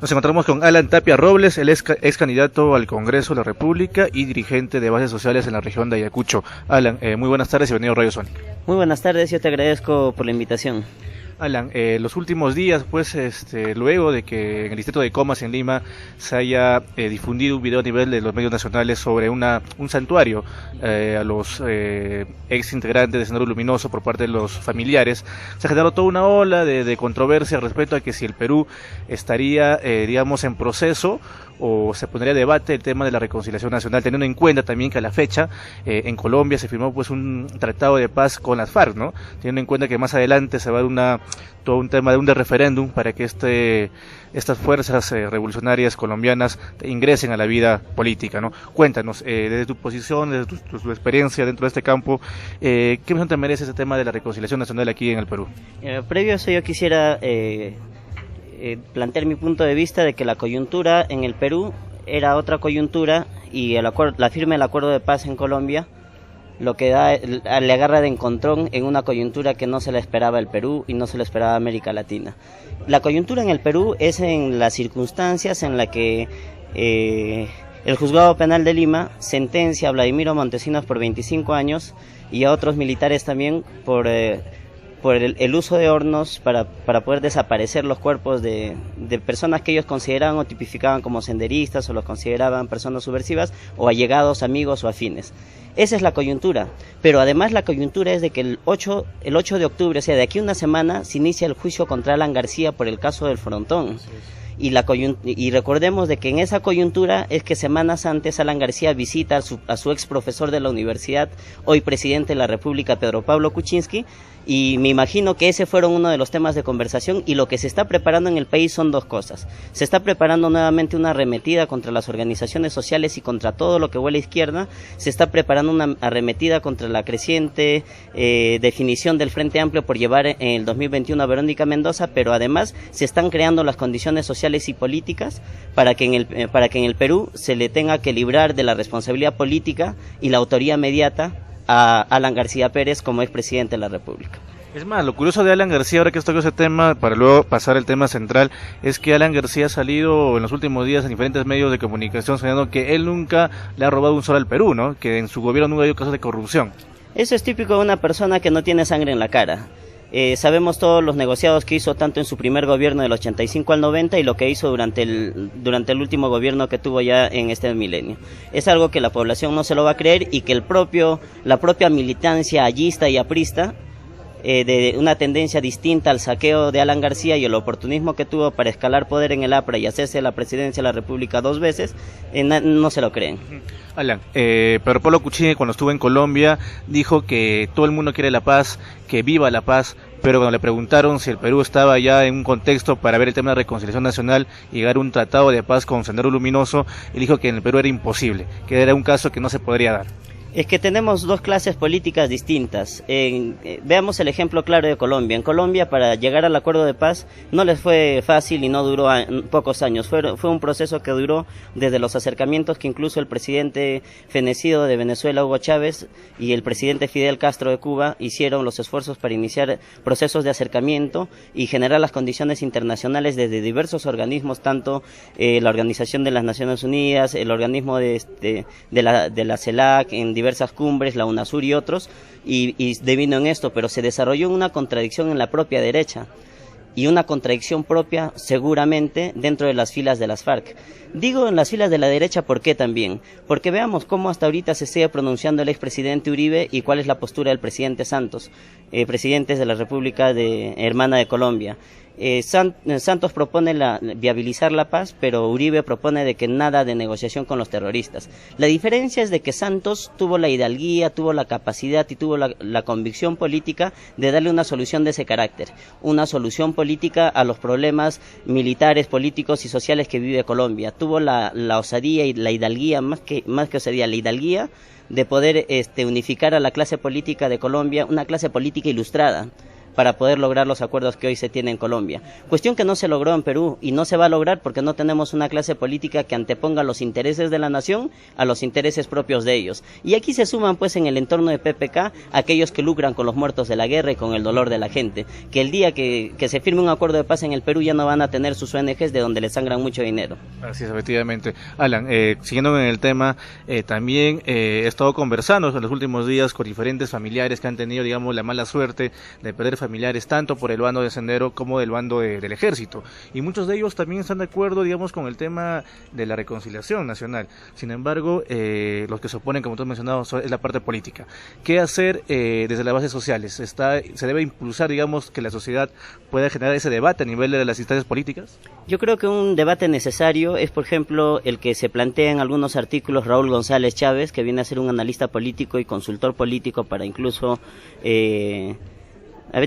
Nos encontramos con Alan Tapia Robles, el ex candidato al Congreso de la República y dirigente de bases sociales en la región de Ayacucho. Alan, muy buenas tardes y bienvenido a Radio Sónica. Muy buenas tardes, yo te agradezco por la invitación. Alan, los últimos días, pues, luego de que en el distrito de Comas, en Lima, se haya difundido un video a nivel de los medios nacionales sobre un santuario a los ex integrantes de Sendero Luminoso por parte de los familiares, se generó toda una ola de controversia respecto a que si el Perú estaría, digamos, en proceso o se pondría a debate el tema de la reconciliación nacional, teniendo en cuenta también que a la fecha en Colombia se firmó pues un tratado de paz con las FARC, ¿no? Teniendo en cuenta que más adelante se va a dar todo un tema de un referéndum para que estas fuerzas revolucionarias colombianas ingresen a la vida política, ¿no? Cuéntanos, desde tu posición, desde tu experiencia dentro de este campo, ¿qué visión te merece ese tema de la reconciliación nacional aquí en el Perú? Previo a eso yo quisiera plantear mi punto de vista de que la coyuntura en el Perú era otra coyuntura y la firma del acuerdo de paz en Colombia lo que le agarra de encontrón en una coyuntura que no se le esperaba el Perú y no se le esperaba América Latina. La coyuntura en el Perú es en las circunstancias en la que el Juzgado Penal de Lima sentencia a Vladimiro Montesinos por 25 años y a otros militares también por el uso de hornos para poder desaparecer los cuerpos de personas que ellos consideraban o tipificaban como senderistas o los consideraban personas subversivas o allegados, amigos o afines. Esa es la coyuntura, pero además la coyuntura es de que el 8 de octubre, o sea, de aquí a una semana, se inicia el juicio contra Alan García por el caso del Frontón. Y recordemos de que en esa coyuntura es que semanas antes Alan García visita a su ex profesor de la universidad, hoy presidente de la República, Pedro Pablo Kuczynski, y me imagino que ese fueron uno de los temas de conversación, y lo que se está preparando en el país son dos cosas. Se está preparando nuevamente una arremetida contra las organizaciones sociales y contra todo lo que huele a izquierda. Se está preparando una arremetida contra la creciente definición del Frente Amplio por llevar en el 2021 a Verónica Mendoza, pero además se están creando las condiciones sociales y políticas para que en el Perú se le tenga que librar de la responsabilidad política y la autoría mediata a Alan García Pérez como expresidente de la República. Es más, lo curioso de Alan García, ahora que estoy con ese tema, para luego pasar al tema central, es que Alan García ha salido en los últimos días en diferentes medios de comunicación señalando que él nunca le ha robado un sol al Perú, ¿no? Que en su gobierno nunca ha habido casos de corrupción. Eso es típico de una persona que no tiene sangre en la cara. Sabemos todos los negociados que hizo tanto en su primer gobierno del 85 al 90 y lo que hizo durante el último gobierno que tuvo ya en este milenio. Es algo que la población no se lo va a creer y que la propia militancia allista y aprista, de una tendencia distinta al saqueo de Alan García y el oportunismo que tuvo para escalar poder en el APRA y hacerse la presidencia de la República 2 veces, no se lo creen. Alan, Pedro Pablo Kuczynski cuando estuvo en Colombia dijo que todo el mundo quiere la paz, que viva la paz, pero cuando le preguntaron si el Perú estaba ya en un contexto para ver el tema de la reconciliación nacional y llegar a un tratado de paz con Sendero Luminoso, él dijo que en el Perú era imposible, que era un caso que no se podría dar. Es que tenemos dos clases políticas distintas. Veamos el ejemplo claro de Colombia. En Colombia, para llegar al acuerdo de paz, no les fue fácil y no duró pocos años. Fue un proceso que duró desde los acercamientos que incluso el presidente fenecido de Venezuela, Hugo Chávez, y el presidente Fidel Castro de Cuba hicieron los esfuerzos para iniciar procesos de acercamiento y generar las condiciones internacionales desde diversos organismos, tanto la Organización de las Naciones Unidas, el organismo de la CELAC, en diversas cumbres, la UNASUR y otros, y devino en esto, pero se desarrolló una contradicción en la propia derecha y una contradicción propia seguramente dentro de las filas de las FARC. Digo en las filas de la derecha, ¿por qué también? Porque veamos cómo hasta ahorita se sigue pronunciando el expresidente Uribe y cuál es la postura del presidente Santos, presidentes de la República Hermana de Colombia. Santos propone viabilizar la paz, pero Uribe propone de que nada de negociación con los terroristas. La diferencia es de que Santos tuvo la hidalguía, tuvo la capacidad y tuvo la convicción política de darle una solución de ese carácter, una solución política a los problemas militares, políticos y sociales que vive Colombia. Tuvo la osadía y la hidalguía, más que osadía, la hidalguía de poder unificar a la clase política de Colombia, una clase política ilustrada. para poder lograr los acuerdos que hoy se tienen en Colombia. Cuestión que no se logró en Perú y no se va a lograr porque no tenemos una clase política que anteponga los intereses de la nación a los intereses propios de ellos. Y aquí se suman pues en el entorno de PPK aquellos que lucran con los muertos de la guerra y con el dolor de la gente, que el día que se firme un acuerdo de paz en el Perú ya no van a tener sus ONGs de donde les sangran mucho dinero. Así es, efectivamente. Alan, siguiendo en el tema, también he estado conversando en los últimos días con diferentes familiares que han tenido, digamos, la mala suerte de perder familiares tanto por el bando de Sendero como del bando del ejército, y muchos de ellos también están de acuerdo, digamos, con el tema de la reconciliación nacional. Sin embargo, los que se oponen, como tú has mencionado, es la parte política. ¿Qué hacer desde las bases sociales? ¿Se debe impulsar, digamos, que la sociedad pueda generar ese debate a nivel de las instancias políticas? Yo creo que un debate necesario es, por ejemplo, el que se plantea en algunos artículos Raúl González Chávez, que viene a ser un analista político y consultor político para incluso...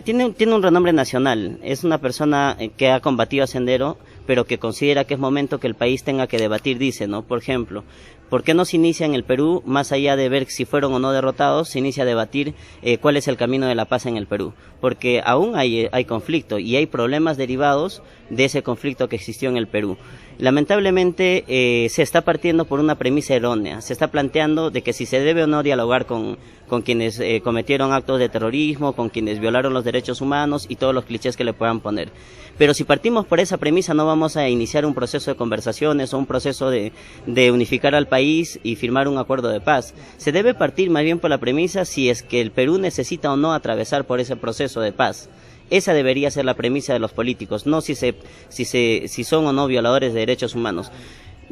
tiene un renombre nacional, es una persona que ha combatido a Sendero, pero que considera que es momento que el país tenga que debatir, dice, ¿no? Por ejemplo, ¿por qué no se inicia en el Perú, más allá de ver si fueron o no derrotados, se inicia a debatir cuál es el camino de la paz en el Perú? Porque aún hay conflicto y hay problemas derivados de ese conflicto que existió en el Perú. Lamentablemente se está partiendo por una premisa errónea, se está planteando de que si se debe o no dialogar con quienes cometieron actos de terrorismo, con quienes violaron los derechos humanos y todos los clichés que le puedan poner. Pero si partimos por esa premisa no vamos a iniciar un proceso de conversaciones o un proceso de unificar al país y firmar un acuerdo de paz. Se debe partir más bien por la premisa si es que el Perú necesita o no atravesar por ese proceso de paz. Esa debería ser la premisa de los políticos, no si son o no violadores de derechos humanos.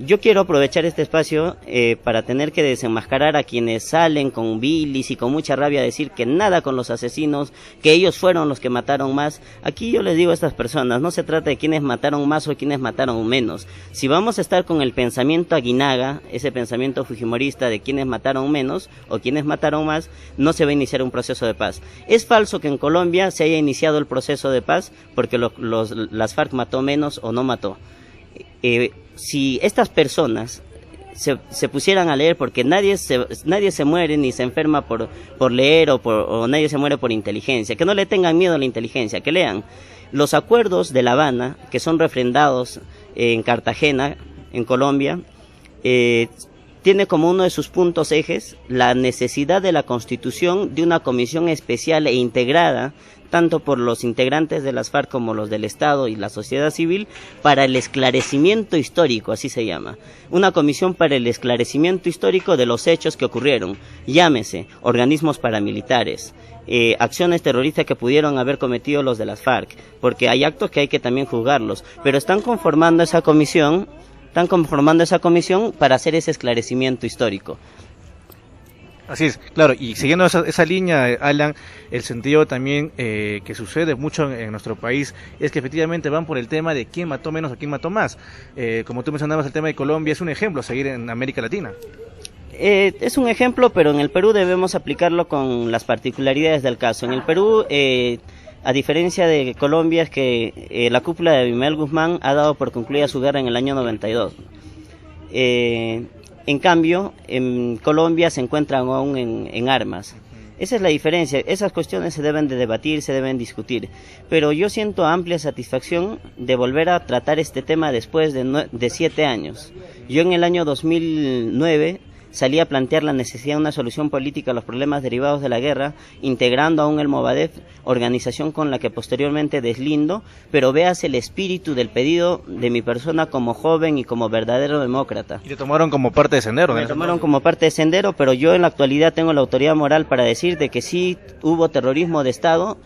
Yo quiero aprovechar este espacio para tener que desenmascarar a quienes salen con bilis y con mucha rabia a decir que nada con los asesinos, que ellos fueron los que mataron más. Aquí yo les digo a estas personas, no se trata de quienes mataron más o quienes mataron menos. Si vamos a estar con el pensamiento aguinaga, ese pensamiento fujimorista de quienes mataron menos o quienes mataron más, no se va a iniciar un proceso de paz. Es falso que en Colombia se haya iniciado el proceso de paz porque las FARC mató menos o no mató. Si estas personas se pusieran a leer, porque nadie se muere ni se enferma por leer o nadie se muere por inteligencia, que no le tengan miedo a la inteligencia, que lean los acuerdos de La Habana, que son refrendados en Cartagena, en Colombia. Tiene como uno de sus puntos ejes la necesidad de la constitución de una comisión especial e integrada tanto por los integrantes de las FARC como los del Estado y la sociedad civil, para el esclarecimiento histórico, así se llama. Una comisión para el esclarecimiento histórico de los hechos que ocurrieron, llámese organismos paramilitares, acciones terroristas que pudieron haber cometido los de las FARC, porque hay actos que hay que también juzgarlos, pero están conformando esa comisión para hacer ese esclarecimiento histórico. Así es, claro, y siguiendo esa línea, Alan, el sentido también que sucede mucho en nuestro país es que efectivamente van por el tema de quién mató menos o quién mató más. Como tú mencionabas, el tema de Colombia es un ejemplo a seguir en América Latina. Es un ejemplo, pero en el Perú debemos aplicarlo con las particularidades del caso. En el Perú, a diferencia de Colombia, es que la cúpula de Abimael Guzmán ha dado por concluida su guerra en el año 92. En cambio, en Colombia se encuentran aún en armas. Esa es la diferencia. Esas cuestiones se deben de debatir, se deben discutir. Pero yo siento amplia satisfacción de volver a tratar este tema después de 7 años. Yo en el año 2009 salí a plantear la necesidad de una solución política a los problemas derivados de la guerra, integrando aún el Movadef, organización con la que posteriormente deslindo, pero veas el espíritu del pedido de mi persona como joven y como verdadero demócrata. Y te tomaron como parte de Sendero, ¿no? Me tomaron como parte de Sendero, pero yo en la actualidad tengo la autoridad moral para decir de que sí hubo terrorismo de Estado,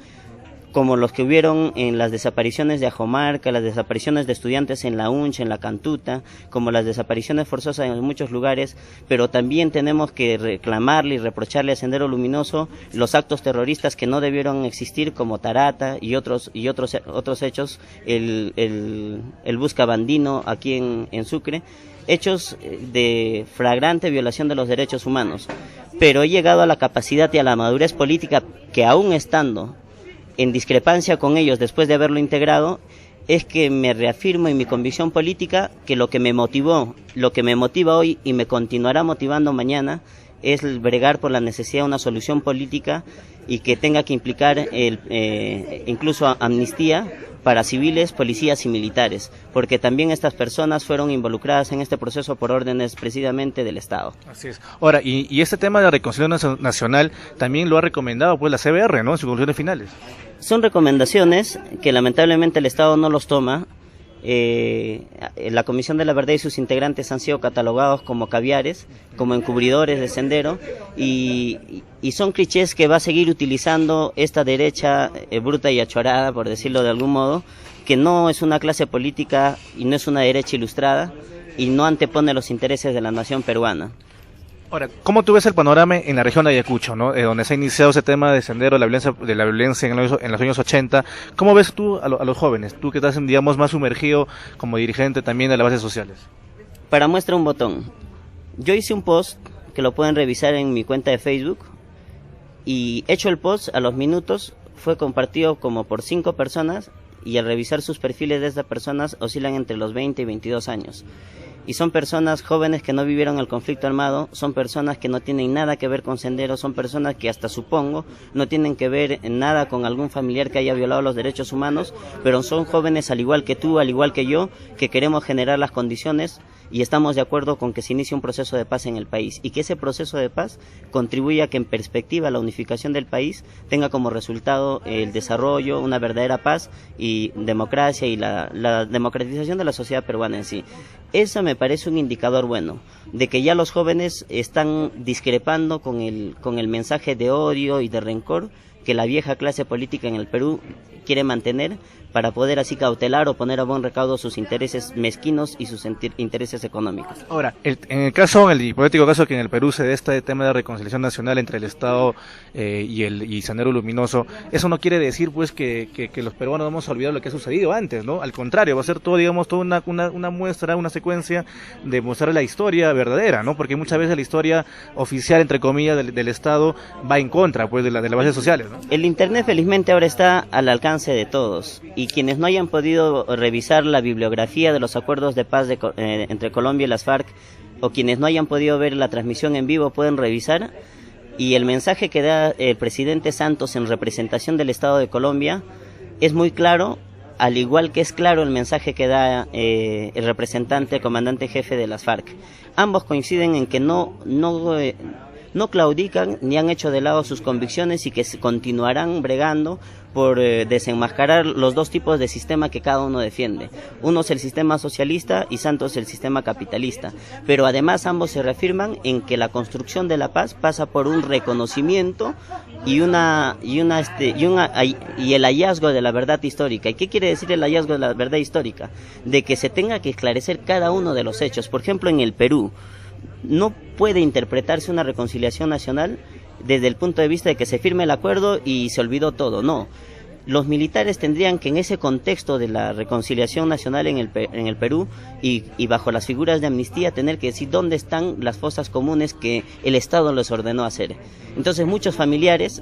como los que hubieron en las desapariciones de Ajomarca, las desapariciones de estudiantes en la UNCH, en la Cantuta, como las desapariciones forzosas en muchos lugares, pero también tenemos que reclamarle y reprocharle a Sendero Luminoso los actos terroristas que no debieron existir, como Tarata y otros hechos, el Buscabandino aquí en Sucre, hechos de flagrante violación de los derechos humanos. Pero he llegado a la capacidad y a la madurez política que, aún estando en discrepancia con ellos después de haberlo integrado, es que me reafirmo en mi convicción política que lo que me motiva hoy y me continuará motivando mañana es el bregar por la necesidad de una solución política y que tenga que implicar incluso amnistía para civiles, policías y militares, porque también estas personas fueron involucradas en este proceso por órdenes precisamente del Estado. Así es. Ahora, y este tema de la reconciliación nacional también lo ha recomendado pues la CBR, ¿no?, en sus conclusiones finales. Son recomendaciones que lamentablemente el Estado no los toma. La Comisión de la Verdad y sus integrantes han sido catalogados como caviares, como encubridores de Sendero, y son clichés que va a seguir utilizando esta derecha bruta y achorada, por decirlo de algún modo, que no es una clase política y no es una derecha ilustrada y no antepone los intereses de la nación peruana. Ahora, ¿cómo tú ves el panorama en la región de Ayacucho, ¿no?, donde se ha iniciado ese tema de Sendero, de la violencia en los años 80? ¿Cómo ves tú a los jóvenes? Tú que estás, digamos, más sumergido como dirigente también de las bases sociales. Para muestra un botón. Yo hice un post que lo pueden revisar en mi cuenta de Facebook, y hecho el post, a los minutos fue compartido como por 5 personas, y al revisar sus perfiles de estas personas oscilan entre los 20 y 22 años. Y son personas jóvenes que no vivieron el conflicto armado, son personas que no tienen nada que ver con Sendero, son personas que hasta supongo no tienen que ver en nada con algún familiar que haya violado los derechos humanos, pero son jóvenes al igual que tú, al igual que yo, que queremos generar las condiciones y estamos de acuerdo con que se inicie un proceso de paz en el país y que ese proceso de paz contribuya a que en perspectiva la unificación del país tenga como resultado el desarrollo, una verdadera paz y democracia y la democratización de la sociedad peruana en sí. Eso me parece un indicador bueno, de que ya los jóvenes están discrepando con el mensaje de odio y de rencor que la vieja clase política en el Perú quiere mantener para poder así cautelar o poner a buen recaudo sus intereses mezquinos y sus intereses económicos. Ahora, en el hipotético caso que en el Perú se dé este tema de reconciliación nacional entre el Estado y Sendero Luminoso, eso no quiere decir pues que los peruanos vamos a olvidar lo que ha sucedido antes, ¿no? Al contrario, va a ser todo, digamos, toda una muestra, una secuencia de mostrar la historia verdadera, ¿no? Porque muchas veces la historia oficial, entre comillas, del Estado va en contra pues de las bases sociales, ¿no? El Internet felizmente ahora está al alcance de todos, y quienes no hayan podido revisar la bibliografía de los acuerdos de paz entre Colombia y las FARC, o quienes no hayan podido ver la transmisión en vivo, pueden revisar, y el mensaje que da el presidente Santos en representación del Estado de Colombia es muy claro, al igual que es claro el mensaje que da el representante, el comandante jefe de las FARC. Ambos coinciden en que no claudican ni han hecho de lado sus convicciones y que continuarán bregando por desenmascarar los dos tipos de sistema que cada uno defiende. Uno es el sistema socialista y Santos el sistema capitalista, pero además ambos se reafirman en que la construcción de la paz pasa por un reconocimiento y el hallazgo de la verdad histórica. ¿Y qué quiere decir el hallazgo de la verdad histórica? De que se tenga que esclarecer cada uno de los hechos. Por ejemplo, en el Perú no puede interpretarse una reconciliación nacional desde el punto de vista de que se firme el acuerdo y se olvidó todo. No, los militares tendrían que en ese contexto de la reconciliación nacional en el Perú y bajo las figuras de amnistía tener que decir dónde están las fosas comunes que el Estado les ordenó hacer. Entonces muchos familiares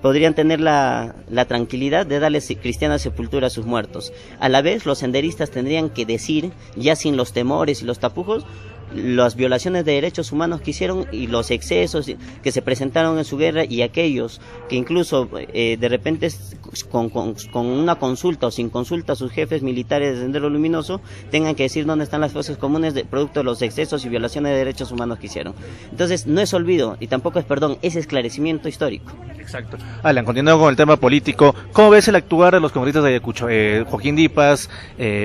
podrían tener la tranquilidad de darles cristiana sepultura a sus muertos. A la vez, los senderistas tendrían que decir, ya sin los temores y los tapujos, las violaciones de derechos humanos que hicieron y los excesos que se presentaron en su guerra, y aquellos que incluso de repente con una consulta o sin consulta a sus jefes militares de Sendero Luminoso tengan que decir dónde están las fosas comunes producto de los excesos y violaciones de derechos humanos que hicieron. Entonces no es olvido y tampoco es perdón, es esclarecimiento histórico. Exacto. Alan, continuando con el tema político, ¿cómo ves el actuar de los congresistas de Ayacucho? Joaquín Dipas,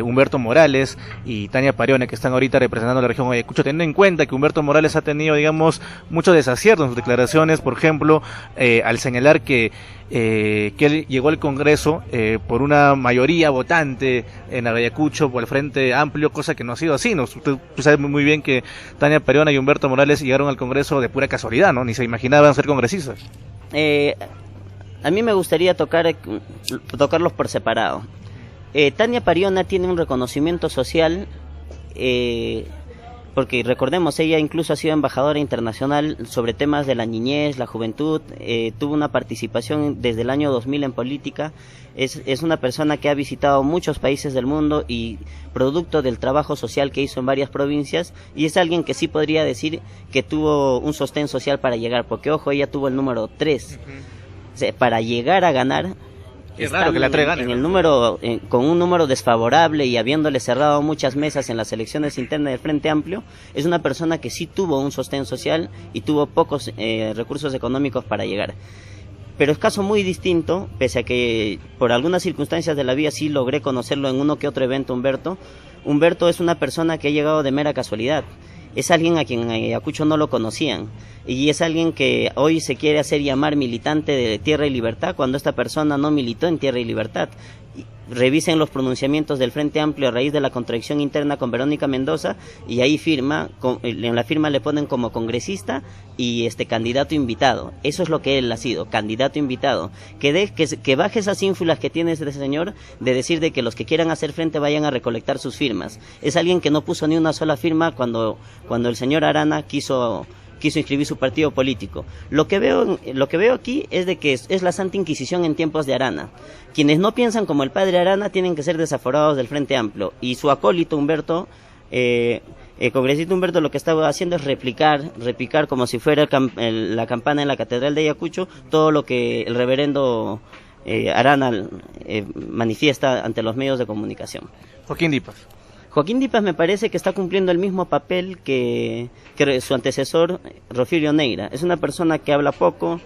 Humberto Morales y Tania Parione, que están ahorita representando la región de Ayacucho, teniendo en cuenta que Humberto Morales ha tenido, digamos, muchos desaciertos en sus declaraciones, por ejemplo, al señalar que él llegó al Congreso por una mayoría votante en Ayacucho por el Frente Amplio, cosa que no ha sido así, ¿no? Tú sabes muy bien que Tania Parione y Humberto Morales llegaron al Congreso de pura casualidad, ¿no? Ni se imaginaban ser congresistas. A mí me gustaría tocarlos por separado. Tania Parione tiene un reconocimiento social porque recordemos, ella incluso ha sido embajadora internacional sobre temas de la niñez, la juventud, tuvo una participación desde el año 2000 en política, es una persona que ha visitado muchos países del mundo y producto del trabajo social que hizo en varias provincias, y es alguien que sí podría decir que tuvo un sostén social para llegar, porque ojo, ella tuvo el número 3, o sea, para llegar a ganar. Es raro que la traigan en el número, con un número desfavorable y habiéndole cerrado muchas mesas en las elecciones internas del Frente Amplio, es una persona que sí tuvo un sostén social y tuvo pocos recursos económicos para llegar. Pero es caso muy distinto, pese a que por algunas circunstancias de la vida sí logré conocerlo en uno que otro evento. Humberto es una persona que ha llegado de mera casualidad. Es alguien a quien en Ayacucho no lo conocían, y es alguien que hoy se quiere hacer llamar militante de Tierra y Libertad, cuando esta persona no militó en Tierra y Libertad. Revisen los pronunciamientos del Frente Amplio a raíz de la contradicción interna con Verónica Mendoza, y ahí firma, en la firma le ponen como congresista y candidato invitado. Eso es lo que él ha sido, candidato invitado. Que baje esas ínfulas que tiene ese señor de decir de que los que quieran hacer frente vayan a recolectar sus firmas. Es alguien que no puso ni una sola firma cuando el señor Arana quiso inscribir su partido político. Lo que veo aquí es de que es la Santa Inquisición en tiempos de Arana. Quienes no piensan como el padre Arana tienen que ser desaforados del Frente Amplio, y su acólito Humberto, el congresista Humberto, lo que estaba haciendo es replicar como si fuera la campana en la Catedral de Ayacucho, todo lo que el reverendo Arana manifiesta ante los medios de comunicación. Joaquín Dipas. Joaquín Dipas me parece que está cumpliendo el mismo papel que su antecesor Rofilio Neira. Es una persona que habla poco,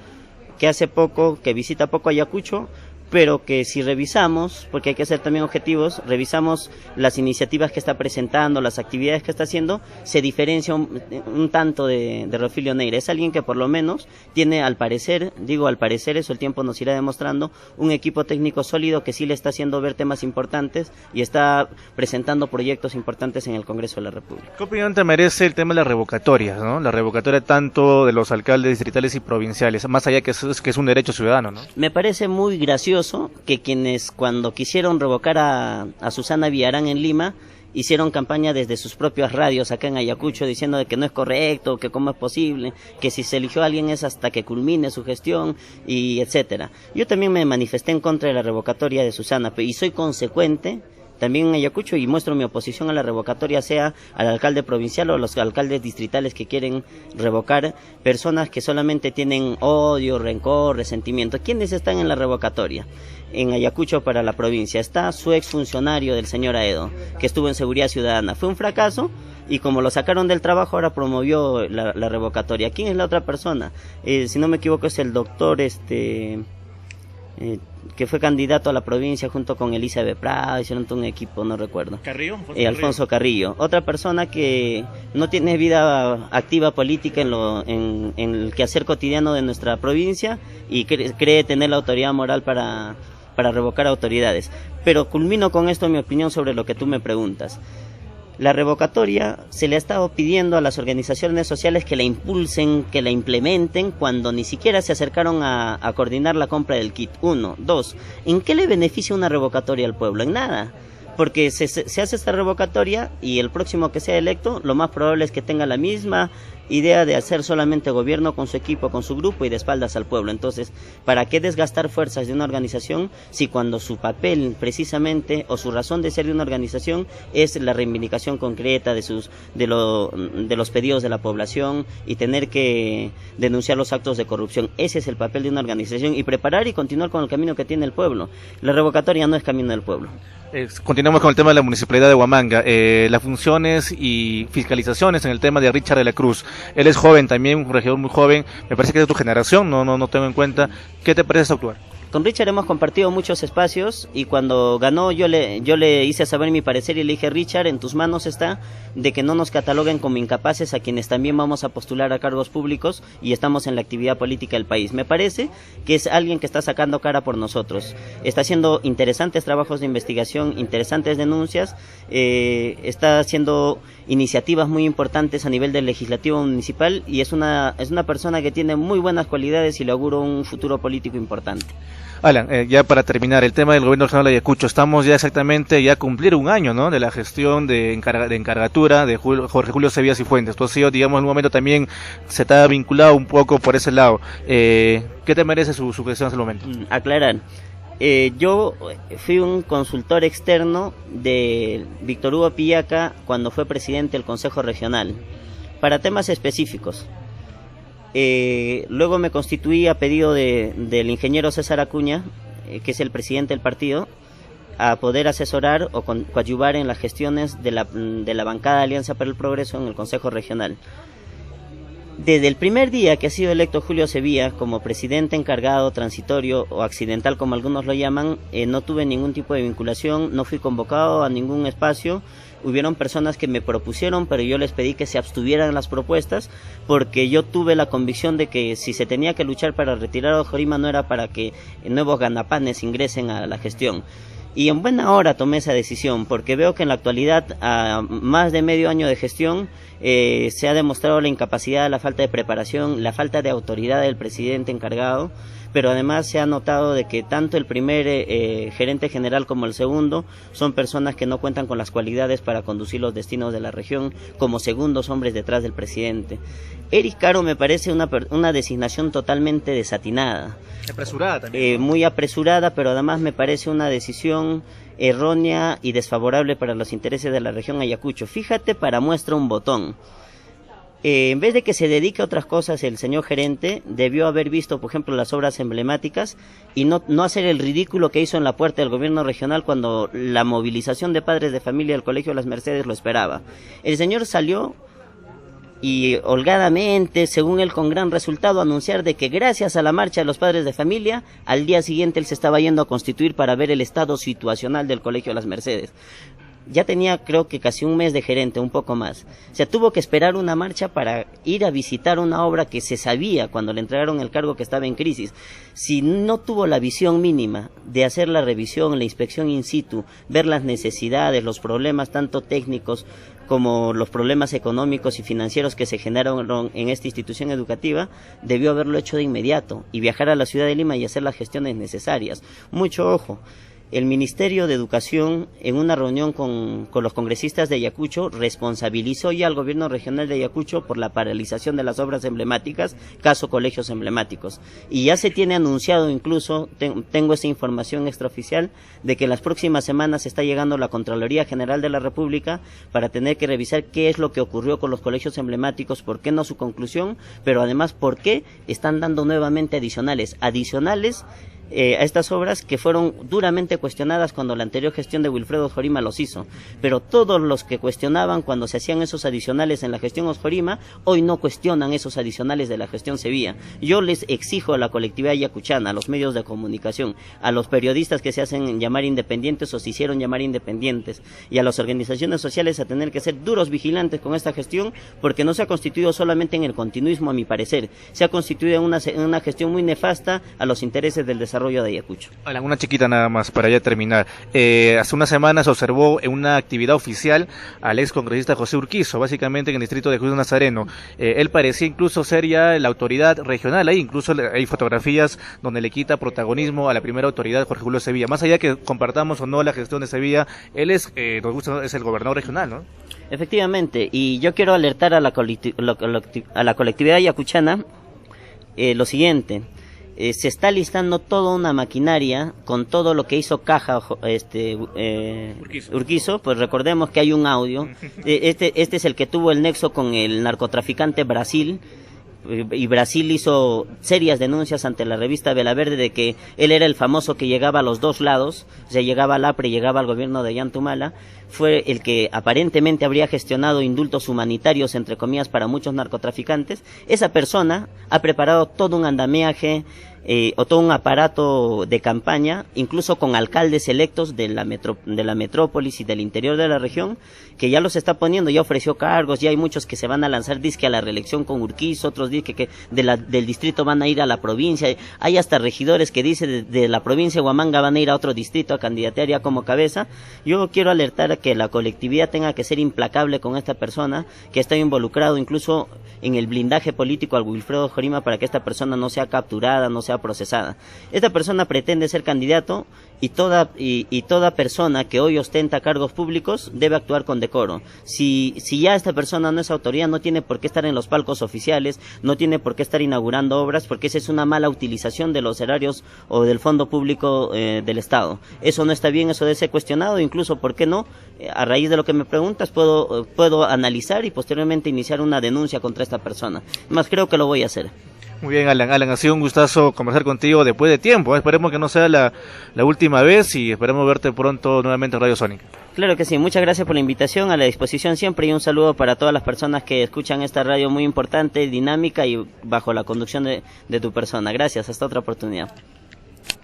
que hace poco, que visita poco Ayacucho, pero que si revisamos, porque hay que ser también objetivos, revisamos las iniciativas que está presentando, las actividades que está haciendo, se diferencia un tanto de Rofilio Neira. Es alguien que por lo menos tiene, al parecer, eso el tiempo nos irá demostrando, un equipo técnico sólido que sí le está haciendo ver temas importantes y está presentando proyectos importantes en el Congreso de la República. ¿Qué opinión te merece el tema de las revocatorias, ¿no? La revocatoria tanto de los alcaldes distritales y provinciales, más allá que es un derecho ciudadano, ¿no? Me parece muy gracioso que quienes cuando quisieron revocar a Susana Villarán en Lima hicieron campaña desde sus propias radios acá en Ayacucho diciendo de que no es correcto, que cómo es posible, que si se eligió a alguien es hasta que culmine su gestión y etcétera. Yo también me manifesté en contra de la revocatoria de Susana y soy consecuente también en Ayacucho y muestro mi oposición a la revocatoria, sea al alcalde provincial o a los alcaldes distritales que quieren revocar, personas que solamente tienen odio, rencor, resentimiento. ¿Quiénes están en la revocatoria? En Ayacucho para la provincia está su exfuncionario del señor Aedo, que estuvo en Seguridad Ciudadana. Fue un fracaso y como lo sacaron del trabajo ahora promovió la revocatoria. ¿Quién es la otra persona? Si no me equivoco es el doctor que fue candidato a la provincia junto con Elizabeth Prado, hicieron todo un equipo, no recuerdo. ¿Carrillo? Alfonso Carrillo. Otra persona que no tiene vida activa política en el quehacer cotidiano de nuestra provincia y cree tener la autoridad moral para revocar autoridades. Pero culmino con esto mi opinión sobre lo que tú me preguntas. La revocatoria se le ha estado pidiendo a las organizaciones sociales que la impulsen, que la implementen, cuando ni siquiera se acercaron a coordinar la compra del kit. 1, 2. ¿En qué le beneficia una revocatoria al pueblo? En nada. Porque se hace esta revocatoria y el próximo que sea electo, lo más probable es que tenga la misma idea de hacer solamente gobierno con su equipo, con su grupo y de espaldas al pueblo. Entonces, ¿para qué desgastar fuerzas de una organización si cuando su papel precisamente o su razón de ser de una organización es la reivindicación concreta de los pedidos de la población y tener que denunciar los actos de corrupción? Ese es el papel de una organización, y preparar y continuar con el camino que tiene el pueblo. La revocatoria no es camino del pueblo. Continuamos con el tema de la Municipalidad de Huamanga, las funciones y fiscalizaciones en el tema de Richard de la Cruz. Él es joven también, un regidor muy joven, me parece que es de tu generación, no tengo en cuenta. ¿Qué te parece actuar? Con Richard hemos compartido muchos espacios y cuando ganó yo le hice saber mi parecer y le dije: Richard, en tus manos está de que no nos cataloguen como incapaces a quienes también vamos a postular a cargos públicos y estamos en la actividad política del país. Me parece que es alguien que está sacando cara por nosotros, está haciendo interesantes trabajos de investigación, interesantes denuncias, está haciendo iniciativas muy importantes a nivel del legislativo municipal y es una persona que tiene muy buenas cualidades y le auguro un futuro político importante. Alan, ya para terminar, el tema del gobierno regional de Ayacucho, estamos ya exactamente ya a cumplir un año, ¿no?, de la gestión de encargatura de Jorge Julio Sevilla Cifuentes. Tú has sido, digamos, en un momento también se te ha vinculado un poco por ese lado. ¿Qué te merece su gestión hasta el momento? Aclarar. Yo fui un consultor externo de Víctor Hugo Pillaca cuando fue presidente del Consejo Regional, para temas específicos. Luego me constituí a pedido del ingeniero César Acuña, que es el presidente del partido, a poder asesorar o coadyuvar en las gestiones de la bancada Alianza para el Progreso en el Consejo Regional. Desde el primer día que ha sido electo Julio Sevilla como presidente encargado, transitorio o accidental, como algunos lo llaman, no tuve ningún tipo de vinculación, no fui convocado a ningún espacio. Hubieron personas que me propusieron, pero yo les pedí que se abstuvieran en las propuestas, porque yo tuve la convicción de que si se tenía que luchar para retirar a Ojorima no era para que nuevos ganapanes ingresen a la gestión. Y en buena hora tomé esa decisión, porque veo que en la actualidad, a más de medio año de gestión, se ha demostrado la incapacidad, la falta de preparación, la falta de autoridad del presidente encargado, pero además se ha notado de que tanto el primer gerente general como el segundo son personas que no cuentan con las cualidades para conducir los destinos de la región como segundos hombres detrás del presidente. Eric Caro me parece una designación totalmente desatinada. Apresurada también, ¿no? Muy apresurada, pero además me parece una decisión errónea y desfavorable para los intereses de la región Ayacucho. Fíjate, para muestra un botón. En vez de que se dedique a otras cosas, el señor gerente debió haber visto, por ejemplo, las obras emblemáticas y no hacer el ridículo que hizo en la puerta del gobierno regional cuando la movilización de padres de familia del Colegio Las Mercedes lo esperaba. El señor salió y holgadamente, según él con gran resultado, anunciar de que gracias a la marcha de los padres de familia, al día siguiente él se estaba yendo a constituir para ver el estado situacional del Colegio Las Mercedes. Ya tenía, creo que casi un mes de gerente, un poco más. O sea, tuvo que esperar una marcha para ir a visitar una obra que se sabía cuando le entregaron el cargo que estaba en crisis. Si no tuvo la visión mínima de hacer la revisión, la inspección in situ, ver las necesidades, los problemas tanto técnicos como los problemas económicos y financieros que se generaron en esta institución educativa, debió haberlo hecho de inmediato y viajar a la ciudad de Lima y hacer las gestiones necesarias. Mucho ojo. El Ministerio de Educación, en una reunión con los congresistas de Ayacucho, responsabilizó ya al gobierno regional de Ayacucho por la paralización de las obras emblemáticas, caso colegios emblemáticos. Y ya se tiene anunciado, incluso, tengo esa información extraoficial, de que en las próximas semanas está llegando la Contraloría General de la República para tener que revisar qué es lo que ocurrió con los colegios emblemáticos, por qué no su conclusión, pero además por qué están dando nuevamente adicionales a estas obras que fueron duramente cuestionadas cuando la anterior gestión de Wilfredo Ojorima los hizo, pero todos los que cuestionaban cuando se hacían esos adicionales en la gestión Ojorima, hoy no cuestionan esos adicionales de la gestión Sevilla. Yo les exijo a la colectividad ayacuchana, a los medios de comunicación, a los periodistas que se hacen llamar independientes o se hicieron llamar independientes, y a las organizaciones sociales a tener que ser duros vigilantes con esta gestión, porque no se ha constituido solamente en el continuismo, a mi parecer, se ha constituido en una gestión muy nefasta a los intereses del desarrollo de Ayacucho. Una chiquita nada más para ya terminar. Hace unas semanas se observó en una actividad oficial al ex congresista José Urquizo, básicamente en el distrito de Jesús Nazareno. Él parecía incluso ser ya la autoridad regional, ahí incluso hay fotografías donde le quita protagonismo a la primera autoridad, Jorge Julio Sevilla. Más allá que compartamos o no la gestión de Sevilla, él es, nos gusta, es el gobernador regional, ¿no? Efectivamente, y yo quiero alertar a la colectividad ayacuchana lo siguiente. Se está listando toda una maquinaria con todo lo que hizo Caja Urquizo, pues recordemos que hay un audio. Este es el que tuvo el nexo con el narcotraficante Brasil, y Brasil hizo serias denuncias ante la revista Vela Verde de que él era el famoso que llegaba a los dos lados, o sea, llegaba al APRE y llegaba al gobierno de Yantumala. Fue el que aparentemente habría gestionado indultos humanitarios, entre comillas, para muchos narcotraficantes. Esa persona ha preparado todo un andamiaje o todo un aparato de campaña, incluso con alcaldes electos de la metrópolis y del interior de la región, que ya los está poniendo, ya ofreció cargos, ya hay muchos que se van a lanzar disque a la reelección con Urquizo, otros disque que del distrito van a ir a la provincia, hay hasta regidores que dicen de la provincia de Huamanga van a ir a otro distrito a candidatear ya como cabeza. Yo quiero alertar a que la colectividad tenga que ser implacable con esta persona, que está involucrado incluso en el blindaje político al Wilfredo Ojorima para que esta persona no sea capturada, no sea sea procesada. Esta persona pretende ser candidato y toda persona que hoy ostenta cargos públicos debe actuar con decoro. Si ya esta persona no es autoridad, no tiene por qué estar en los palcos oficiales, no tiene por qué estar inaugurando obras, porque esa es una mala utilización de los erarios o del fondo público del Estado. Eso no está bien, eso debe ser cuestionado, incluso, ¿por qué no? A raíz de lo que me preguntas, puedo analizar y posteriormente iniciar una denuncia contra esta persona. Más creo que lo voy a hacer. Muy bien, Alan, ha sido un gustazo conversar contigo después de tiempo. Esperemos que no sea la última vez y esperemos verte pronto nuevamente en Radio Sónica. Claro que sí, muchas gracias por la invitación, a la disposición siempre, y un saludo para todas las personas que escuchan esta radio muy importante, dinámica y bajo la conducción de tu persona. Gracias, hasta otra oportunidad.